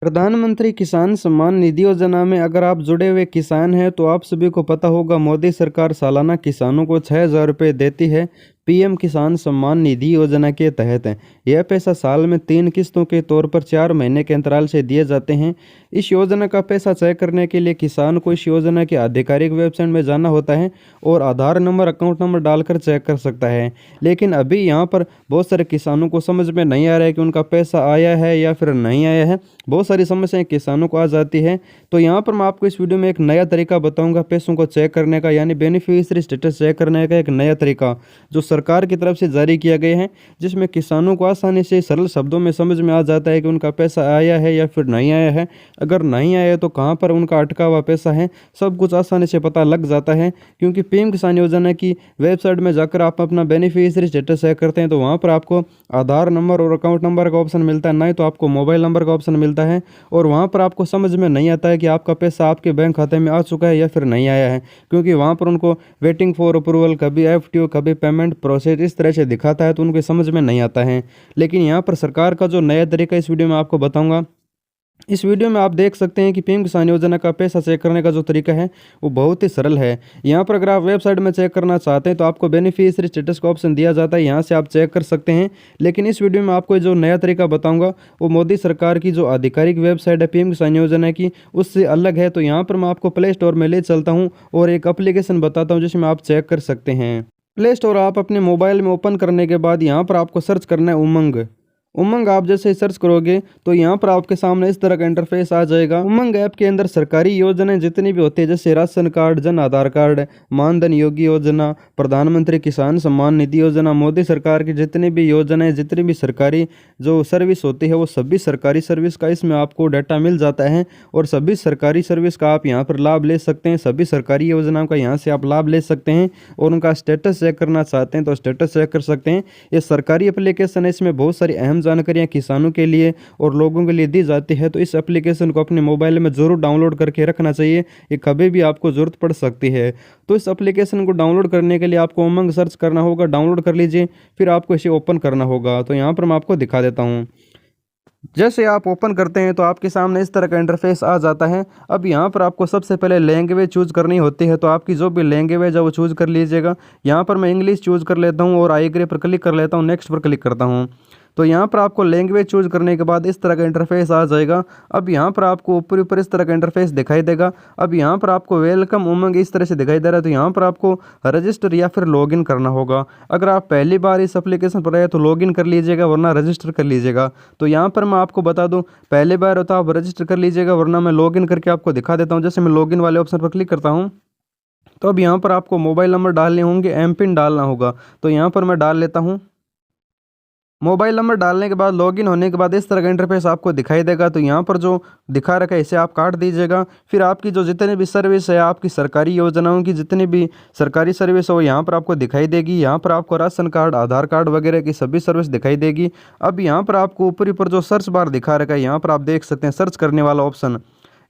प्रधानमंत्री किसान सम्मान निधि योजना में अगर आप जुड़े हुए किसान हैं तो आप सभी को पता होगा मोदी सरकार सालाना किसानों को 6,000 रुपये देती है। पीएम किसान सम्मान निधि योजना के तहत यह पैसा साल में 3 किस्तों के तौर पर 4 महीने के अंतराल से दिए जाते हैं। इस योजना का पैसा चेक करने के लिए किसान को इस योजना की आधिकारिक वेबसाइट में जाना होता है और आधार नंबर, अकाउंट नंबर डालकर चेक कर सकता है। लेकिन अभी यहाँ पर बहुत सारे किसानों को समझ में नहीं आ रहा है कि उनका पैसा आया है या फिर नहीं आया है। बहुत सारी समस्याएं किसानों को आ जाती है। तो यहाँ पर मैं आपको इस वीडियो में एक नया तरीका बताऊंगा पैसों को चेक करने का, यानी बेनिफिशियरी स्टेटस चेक करने का एक नया तरीका जो सरकार की तरफ से जारी किया गया है, जिसमें किसानों को आसानी से सरल शब्दों में समझ में आ जाता है कि उनका पैसा आया है या फिर नहीं आया है। अगर नहीं आया तो कहाँ पर उनका अटका हुआ पैसा है, सब कुछ आसानी से पता लग जाता है। क्योंकि पीएम किसान योजना की वेबसाइट में जाकर आप अपना बेनिफिशियरी स्टेटस चेक करते हैं तो वहाँ पर आपको आधार नंबर और अकाउंट नंबर का ऑप्शन मिलता है, नहीं तो आपको मोबाइल नंबर का ऑप्शन मिलता है। और वहाँ पर आपको समझ में नहीं आता है कि आपका पैसा आपके बैंक खाते में आ चुका है या फिर नहीं आया है, क्योंकि वहाँ पर उनको वेटिंग फॉर अप्रूवल, कभी एफटीओ, कभी पेमेंट प्रोसेस इस तरह से दिखाता है, तो उनको समझ में नहीं आता है। लेकिन यहाँ पर सरकार का जो नया तरीका इस वीडियो में आपको बताऊंगा। इस वीडियो में आप देख सकते हैं कि पीएम किसान योजना का पैसा चेक करने का जो तरीका है वो बहुत ही सरल है। यहाँ पर अगर आप वेबसाइट में चेक करना चाहते हैं तो आपको बेनिफिशियरी स्टेटस का ऑप्शन दिया जाता है, यहाँ से आप चेक कर सकते हैं। लेकिन इस वीडियो में आपको जो नया तरीका बताऊंगा वो मोदी सरकार की जो आधिकारिक वेबसाइट है पीएम किसान योजना की, उससे अलग है। तो यहाँ पर मैं आपको प्ले स्टोर में ले चलता हूँ और एक एप्लीकेशन बताता हूँ जिसमें आप चेक कर सकते हैं। प्ले स्टोर आप अपने मोबाइल में ओपन करने के बाद यहाँ पर आपको सर्च करना है उमंग। उमंग आप जैसे सर्च करोगे तो यहाँ पर आपके सामने इस तरह का इंटरफेस आ जाएगा। उमंग ऐप के अंदर सरकारी योजनाएं जितनी भी होती है, जैसे ration card, Jan Aadhaar card, मानधन योगी योजना, प्रधानमंत्री किसान सम्मान निधि योजना, मोदी सरकार की जितनी भी योजनाएं, जितनी भी सरकारी जो सर्विस होती है वो सभी सरकारी सर्विस का इसमें आपको डाटा मिल जाता है और सभी सरकारी सर्विस का आप यहाँ पर लाभ ले सकते हैं। सभी सरकारी योजनाओं का यहाँ से आप लाभ ले सकते हैं और उनका स्टेटस चेक करना चाहते हैं तो स्टेटस चेक कर सकते हैं। ये सरकारी एप्लीकेशन है, इसमें बहुत सारी अहम जानकारियां किसानों के लिए और लोगों के लिए दी जाती है। तो इस एप्लीकेशन को अपने मोबाइल में ज़रूर डाउनलोड करके रखना चाहिए, ये कभी भी आपको ज़रूरत पड़ सकती है। तो इस एप्लीकेशन को डाउनलोड करने के लिए आपको उमंग सर्च करना होगा, डाउनलोड कर लीजिए, फिर आपको इसे ओपन करना होगा। तो यहाँ पर मैं आपको दिखा देता हूँ। जैसे आप ओपन करते हैं तो आपके सामने इस तरह का इंटरफेस आ जाता है। अब यहाँ पर आपको सबसे पहले लैंग्वेज चूज़ करनी होती है, तो आपकी जो भी लैंग्वेज है वो चूज़ कर लीजिएगा। यहाँ पर मैं इंग्लिश चूज़ कर लेता हूँ और आई एग्री पर क्लिक कर लेता हूँ, नेक्स्ट पर क्लिक करता हूँ। तो यहाँ पर आपको लैंग्वेज चूज़ करने के बाद इस तरह का इंटरफेस आ जाएगा। अब यहाँ पर आपको ऊपर ऊपर इस तरह का इंटरफेस दिखाई देगा। अब यहाँ पर आपको वेलकम उमंग इस तरह से दिखाई दे रहा है, तो यहाँ पर आपको रजिस्टर या फिर लॉगिन करना होगा। अगर आप पहली बार इस एप्लीकेशन पर आए तो लॉगिन कर लीजिएगा, वरना रजिस्टर कर लीजिएगा। तो यहाँ पर मैं आपको बता दूँ, पहली बार होता आप रजिस्टर कर लीजिएगा, वरना मैं लॉगिन करके आपको दिखा देता हूँ। जैसे मैं लॉगिन वाले ऑप्शन पर क्लिक करता हूँ तो अब यहाँ पर आपको मोबाइल नंबर डालने होंगे, एम पिन डालना होगा। तो यहाँ पर मैं डाल लेता हूँ। मोबाइल नंबर डालने के बाद लॉगिन होने के बाद इस तरह का इंटरफेस आपको दिखाई देगा। तो यहाँ पर जो दिखा रखा है इसे आप काट दीजिएगा। फिर आपकी जो जितनी भी सर्विस है, आपकी सरकारी योजनाओं की जितनी भी सरकारी सर्विस है वो यहाँ पर आपको दिखाई देगी। यहाँ पर आपको राशन कार्ड, आधार कार्ड वगैरह की सभी सर्विस दिखाई देगी। अब यहाँ पर आपको ऊपर ऊपर जो सर्च बार दिखा रखा है, यहाँ पर आप देख सकते हैं सर्च करने वाला ऑप्शन,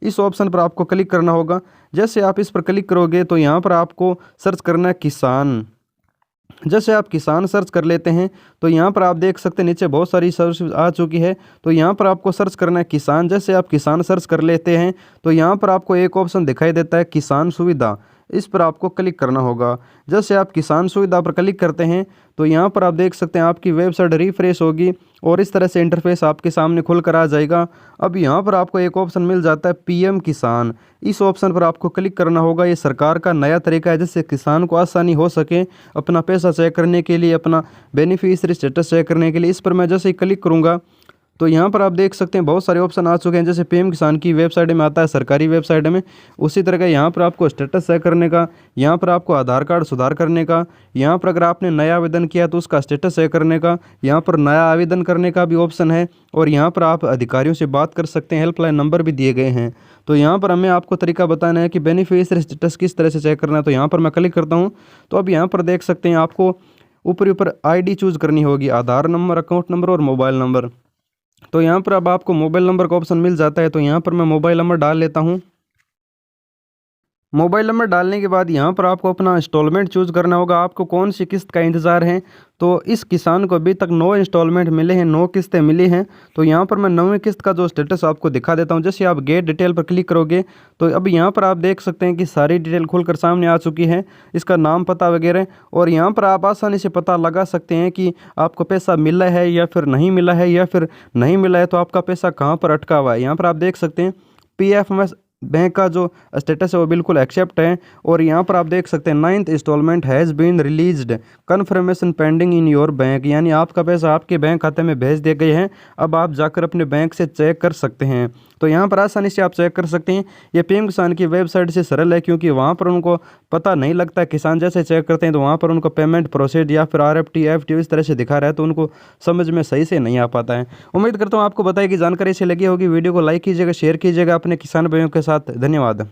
इस ऑप्शन पर आपको क्लिक करना होगा। जैसे आप इस पर क्लिक करोगे तो यहाँ पर आपको सर्च करना है किसान। जैसे आप किसान सर्च कर लेते हैं तो यहाँ पर आप देख सकते हैं नीचे बहुत सारी सर्च आ चुकी है। तो यहाँ पर आपको सर्च करना है किसान। जैसे आप किसान सर्च कर लेते हैं तो यहाँ पर आपको एक ऑप्शन दिखाई देता है किसान सुविधा, इस पर आपको क्लिक करना होगा। जैसे आप किसान सुविधा पर क्लिक करते हैं तो यहाँ पर आप देख सकते हैं आपकी वेबसाइट रिफ्रेश होगी और इस तरह से इंटरफेस आपके सामने खुल कर आ जाएगा। अब यहाँ पर आपको एक ऑप्शन मिल जाता है पीएम किसान, इस ऑप्शन पर आपको क्लिक करना होगा। ये सरकार का नया तरीका है जिससे किसान को आसानी हो सके अपना पैसा चेक करने के लिए, अपना बेनिफिशियरी स्टेटस चेक करने के लिए। इस पर मैं जैसे ही क्लिक करूँगा तो यहाँ पर आप देख सकते हैं बहुत सारे ऑप्शन आ चुके हैं। जैसे पीएम किसान की वेबसाइट में आता है सरकारी वेबसाइट में, उसी तरह का यहाँ पर आपको स्टेटस चेक करने का, यहाँ पर आपको आधार कार्ड सुधार करने का, यहाँ पर अगर आपने नया आवेदन किया तो उसका स्टेटस चेक करने का, यहाँ पर नया आवेदन करने का भी ऑप्शन है और यहाँ पर आप अधिकारियों से बात कर सकते हैं, हेल्पलाइन नंबर भी दिए गए हैं। तो यहाँ पर हमें आपको तरीका बताना है कि बेनिफिशियरी स्टेटस किस तरह से चेक करना है। तो यहाँ पर मैं क्लिक करता हूँ तो अब यहाँ पर देख सकते हैं आपको ऊपर ऊपर ID चूज़ करनी होगी, आधार नंबर, अकाउंट नंबर और मोबाइल नंबर। तो यहाँ पर अब आपको मोबाइल नंबर का ऑप्शन मिल जाता है। तो यहाँ पर मैं मोबाइल नंबर डाल लेता हूँ। मोबाइल नंबर डालने के बाद यहाँ पर आपको अपना इंस्टॉलमेंट चूज़ करना होगा। आपको कौन सी किस्त का इंतज़ार है, तो इस किसान को अभी तक 9 इंस्टॉलमेंट मिले हैं, 9 किस्तें मिली हैं। तो यहाँ पर मैं 9वीं किस्त का जो स्टेटस आपको दिखा देता हूँ। जैसे आप गेट डिटेल पर क्लिक करोगे तो अब यहाँ पर आप देख सकते हैं कि सारी डिटेल खुलकर सामने आ चुकी है, इसका नाम पता वगैरह। और यहाँ पर आप आसानी से पता लगा सकते हैं कि आपको पैसा मिला है या फिर नहीं मिला है, या फिर नहीं मिला है तो आपका पैसा कहाँ पर अटका हुआ है। यहाँ पर आप देख सकते हैं PFMS बैंक का जो स्टेटस है वो बिल्कुल एक्सेप्ट है। और यहाँ पर आप देख सकते हैं 9th installment has been released, confirmation pending in your bank, यानी आपका पैसा आपके बैंक खाते में भेज दिए गए हैं। अब आप जाकर अपने बैंक से चेक कर सकते हैं। तो यहाँ पर आसानी से आप चेक कर सकते हैं। ये PM किसान की वेबसाइट से सरल है, क्योंकि वहाँ पर उनको पता नहीं लगता। किसान जैसे चेक करते हैं तो वहाँ पर उनको पेमेंट प्रोसीड या फिर RFT FT इस तरह से दिखा रहा है, तो उनको समझ में सही से नहीं आ पाता है। उम्मीद करता हूँ आपको बताई कि जानकारी से लगी होगी। वीडियो को लाइक कीजिएगा, शेयर कीजिएगा अपने किसान भाइयों के साथ। धन्यवाद।